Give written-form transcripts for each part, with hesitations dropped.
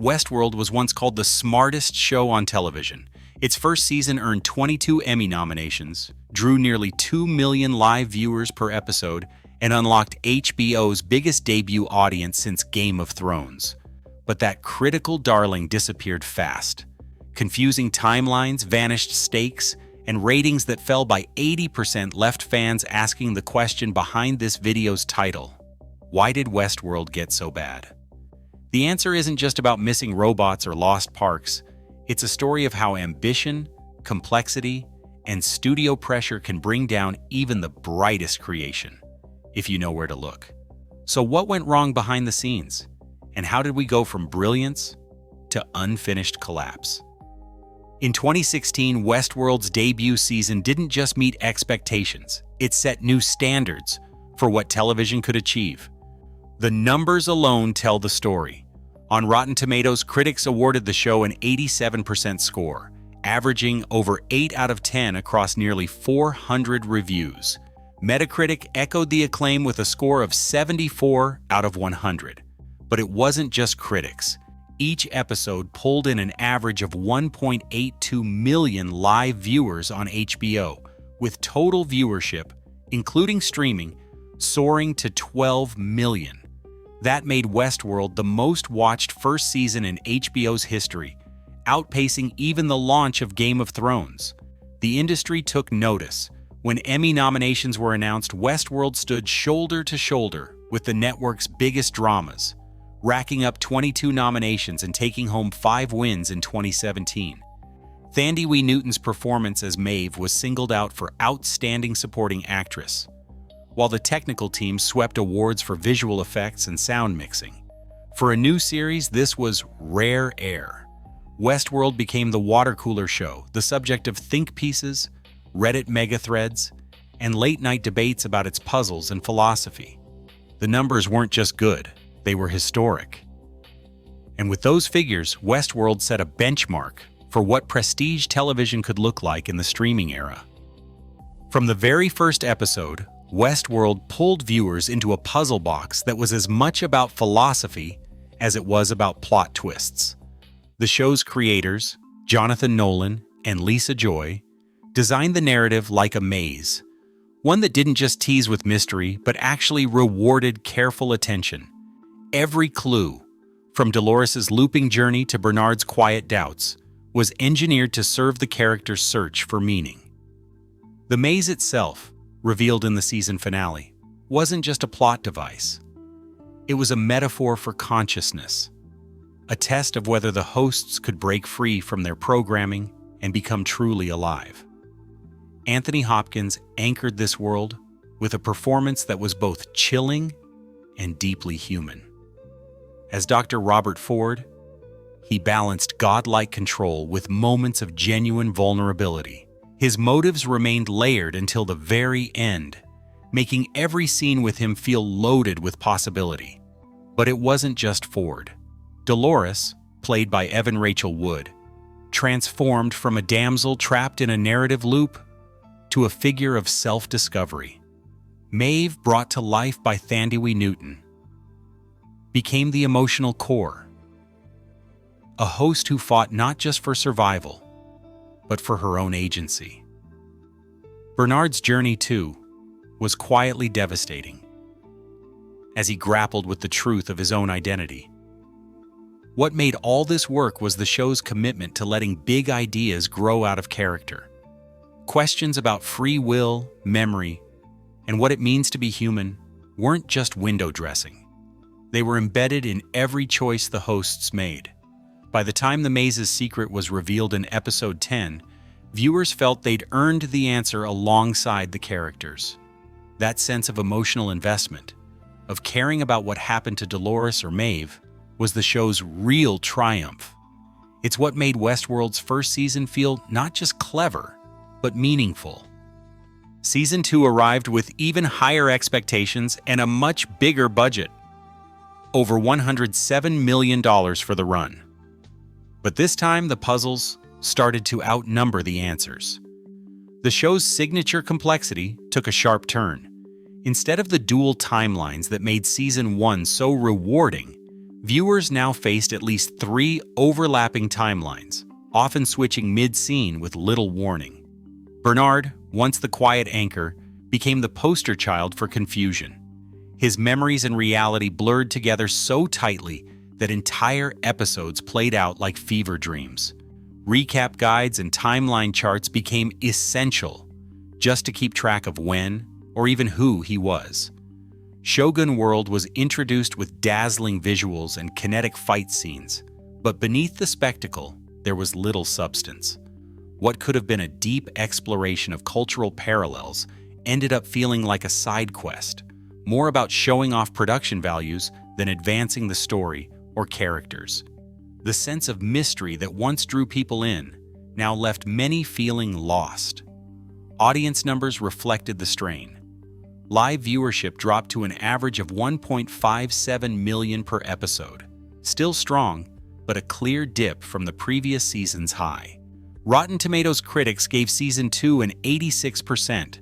Westworld was once called the smartest show on television. Its first season earned 22 Emmy nominations, drew nearly 2 million live viewers per episode, and unlocked HBO's biggest debut audience since Game of Thrones. But that critical darling disappeared fast. Confusing timelines, vanished stakes, and ratings that fell by 80% left fans asking the question behind this video's title: why did Westworld get so bad? The answer isn't just about missing robots or lost parks. It's a story of how ambition, complexity, and studio pressure can bring down even the brightest creation, if you know where to look. So what went wrong behind the scenes? And how did we go from brilliance to unfinished collapse? In 2016, Westworld's debut season didn't just meet expectations, it set new standards for what television could achieve. The numbers alone tell the story. On Rotten Tomatoes, critics awarded the show an 87% score, averaging over 8 out of 10 across nearly 400 reviews. Metacritic echoed the acclaim with a score of 74 out of 100. But it wasn't just critics. Each episode pulled in an average of 1.82 million live viewers on HBO, with total viewership, including streaming, soaring to 12 million. That made Westworld the most watched first season in HBO's history, outpacing even the launch of Game of Thrones. The industry took notice. When Emmy nominations were announced, Westworld stood shoulder to shoulder with the network's biggest dramas, racking up 22 nominations and taking home 5 wins in 2017. Thandie Newton's performance as Maeve was singled out for Outstanding Supporting Actress, while the technical team swept awards for visual effects and sound mixing. For a new series, this was rare air. Westworld became the water cooler show, the subject of think pieces, Reddit megathreads, and late-night debates about its puzzles and philosophy. The numbers weren't just good, they were historic. And with those figures, Westworld set a benchmark for what prestige television could look like in the streaming era. From the very first episode, Westworld pulled viewers into a puzzle box that was as much about philosophy as it was about plot twists. The show's creators, Jonathan Nolan and Lisa Joy, designed the narrative like a maze, one that didn't just tease with mystery, but actually rewarded careful attention. Every clue, from Dolores' looping journey to Bernard's quiet doubts, was engineered to serve the character's search for meaning. The maze itself, revealed in the season finale, wasn't just a plot device. It was a metaphor for consciousness, a test of whether the hosts could break free from their programming and become truly alive. Anthony Hopkins anchored this world with a performance that was both chilling and deeply human. As Dr. Robert Ford, he balanced godlike control with moments of genuine vulnerability. His motives remained layered until the very end, making every scene with him feel loaded with possibility. But it wasn't just Ford. Dolores, played by Evan Rachel Wood, transformed from a damsel trapped in a narrative loop to a figure of self-discovery. Maeve, brought to life by Thandie Newton, became the emotional core, a host who fought not just for survival, but for her own agency. Bernard's journey, too, was quietly devastating, as he grappled with the truth of his own identity. What made all this work was the show's commitment to letting big ideas grow out of character. Questions about free will, memory, and what it means to be human weren't just window dressing. They were embedded in every choice the hosts made. By the time the maze's secret was revealed in episode 10, viewers felt they'd earned the answer alongside the characters. That sense of emotional investment, of caring about what happened to Dolores or Maeve, was the show's real triumph. It's what made Westworld's first season feel not just clever, but meaningful. Season 2 arrived with even higher expectations and a much bigger budget. Over $107 million for the run. But this time, the puzzles started to outnumber the answers. The show's signature complexity took a sharp turn. Instead of the dual timelines that made Season 1 so rewarding, Viewers now faced at least 3 overlapping timelines, often switching mid-scene with little warning. Bernard, once the quiet anchor, became the poster child for confusion. His memories and reality blurred together so tightly that entire episodes played out like fever dreams. Recap guides and timeline charts became essential just to keep track of when or even who he was. Shogun World was introduced with dazzling visuals and kinetic fight scenes, but beneath the spectacle, there was little substance. What could have been a deep exploration of cultural parallels ended up feeling like a side quest, more about showing off production values than advancing the story or characters. The sense of mystery that once drew people in now left many feeling lost. Audience numbers reflected the strain. Live viewership dropped to an average of 1.57 million per episode. Still strong, but a clear dip from the previous season's high. Rotten Tomatoes critics gave Season 2 an 86%,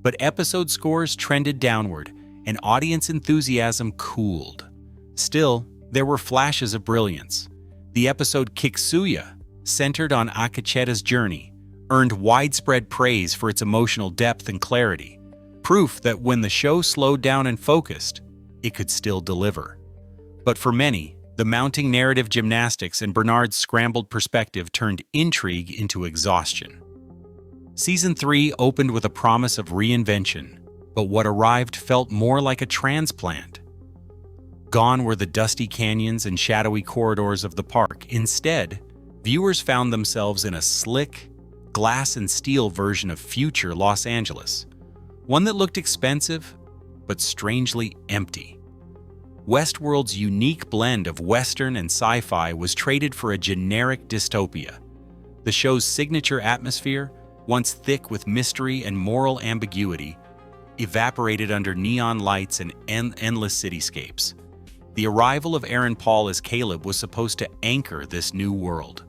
but episode scores trended downward and audience enthusiasm cooled. Still, there were flashes of brilliance. The episode Kiksuya, centered on Akacheta's journey, earned widespread praise for its emotional depth and clarity. Proof that when the show slowed down and focused, it could still deliver. But for many, the mounting narrative gymnastics and Bernard's scrambled perspective turned intrigue into exhaustion. Season 3 opened with a promise of reinvention, but what arrived felt more like a transplant. Gone were the dusty canyons and shadowy corridors of the park. Instead, viewers found themselves in a slick, glass and steel version of future Los Angeles. One that looked expensive, but strangely empty. Westworld's unique blend of Western and sci-fi was traded for a generic dystopia. The show's signature atmosphere, once thick with mystery and moral ambiguity, evaporated under neon lights and endless cityscapes. The arrival of Aaron Paul as Caleb was supposed to anchor this new world.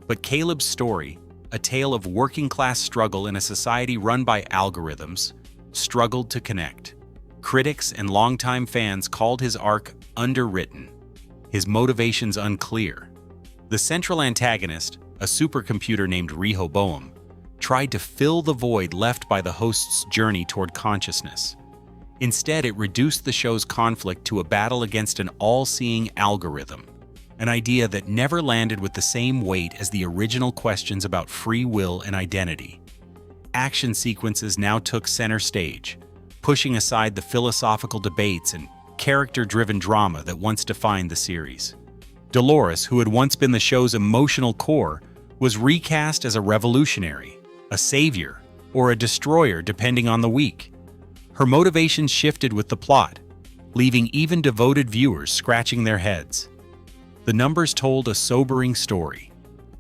But Caleb's story, a tale of working-class struggle in a society run by algorithms, struggled to connect. Critics and longtime fans called his arc underwritten, his motivations unclear. The central antagonist, a supercomputer named Rehoboam, tried to fill the void left by the host's journey toward consciousness. Instead, it reduced the show's conflict to a battle against an all-seeing algorithm, an idea that never landed with the same weight as the original questions about free will and identity. Action sequences now took center stage, pushing aside the philosophical debates and character-driven drama that once defined the series. Dolores, who had once been the show's emotional core, was recast as a revolutionary, a savior, or a destroyer depending on the week. Her motivations shifted with the plot, leaving even devoted viewers scratching their heads. The numbers told a sobering story.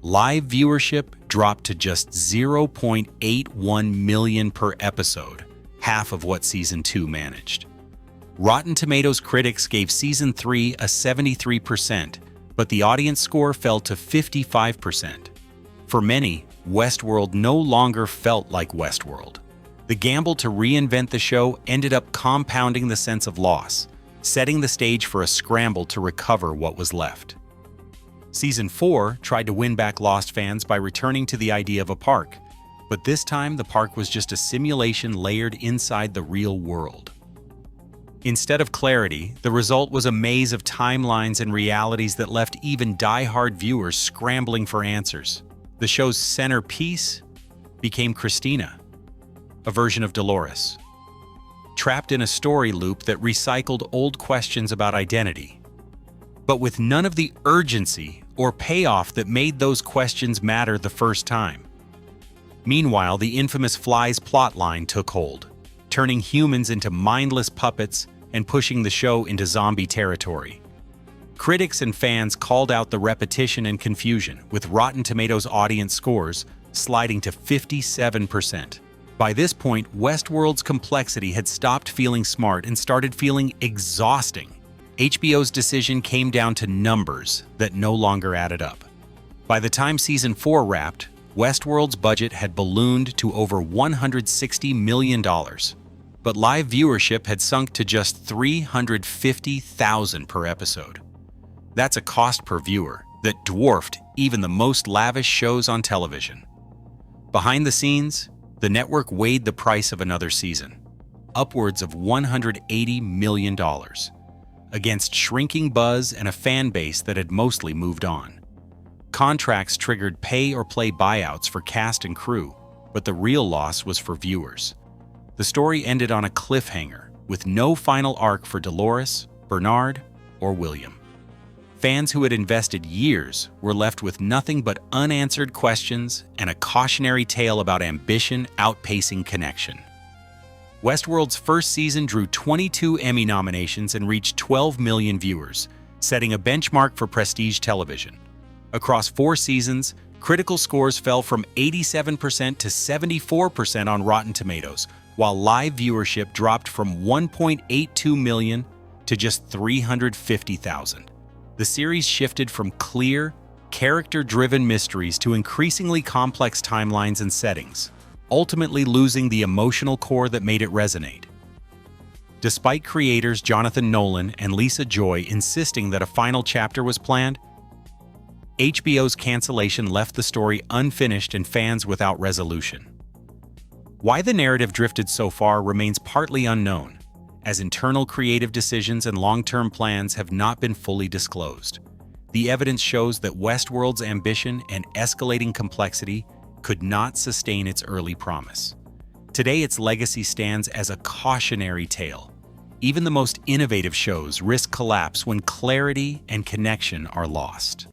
Live viewership dropped to just 0.81 million per episode, half of what Season 2 managed. Rotten Tomatoes critics gave Season 3 a 73%, but the audience score fell to 55%. For many, Westworld no longer felt like Westworld. The gamble to reinvent the show ended up compounding the sense of loss, setting the stage for a scramble to recover what was left. Season 4 tried to win back lost fans by returning to the idea of a park, but this time the park was just a simulation layered inside the real world. Instead of clarity, the result was a maze of timelines and realities that left even die-hard viewers scrambling for answers. The show's centerpiece became Christina, a version of Dolores, trapped in a story loop that recycled old questions about identity, but with none of the urgency or payoff that made those questions matter the first time. Meanwhile, the infamous Flies plotline took hold, turning humans into mindless puppets and pushing the show into zombie territory. Critics and fans called out the repetition and confusion, with Rotten Tomatoes audience scores sliding to 57%. By this point, Westworld's complexity had stopped feeling smart and started feeling exhausting. HBO's decision came down to numbers that no longer added up. By the time Season 4 wrapped, Westworld's budget had ballooned to over $160 million, but live viewership had sunk to just 350,000 per episode. That's a cost per viewer that dwarfed even the most lavish shows on television. Behind the scenes, the network weighed the price of another season, upwards of $180 million, against shrinking buzz and a fan base that had mostly moved on. Contracts triggered pay-or-play buyouts for cast and crew, but the real loss was for viewers. The story ended on a cliffhanger, with no final arc for Dolores, Bernard, or William. Fans who had invested years were left with nothing but unanswered questions and a cautionary tale about ambition outpacing connection. Westworld's first season drew 22 Emmy nominations and reached 12 million viewers, setting a benchmark for prestige television. Across 4 seasons, critical scores fell from 87% to 74% on Rotten Tomatoes, while live viewership dropped from 1.82 million to just 350,000. The series shifted from clear, character-driven mysteries to increasingly complex timelines and settings, ultimately losing the emotional core that made it resonate. Despite creators Jonathan Nolan and Lisa Joy insisting that a final chapter was planned, HBO's cancellation left the story unfinished and fans without resolution. Why the narrative drifted so far remains partly unknown, as internal creative decisions and long-term plans have not been fully disclosed. The evidence shows that Westworld's ambition and escalating complexity could not sustain its early promise. Today, its legacy stands as a cautionary tale. Even the most innovative shows risk collapse when clarity and connection are lost.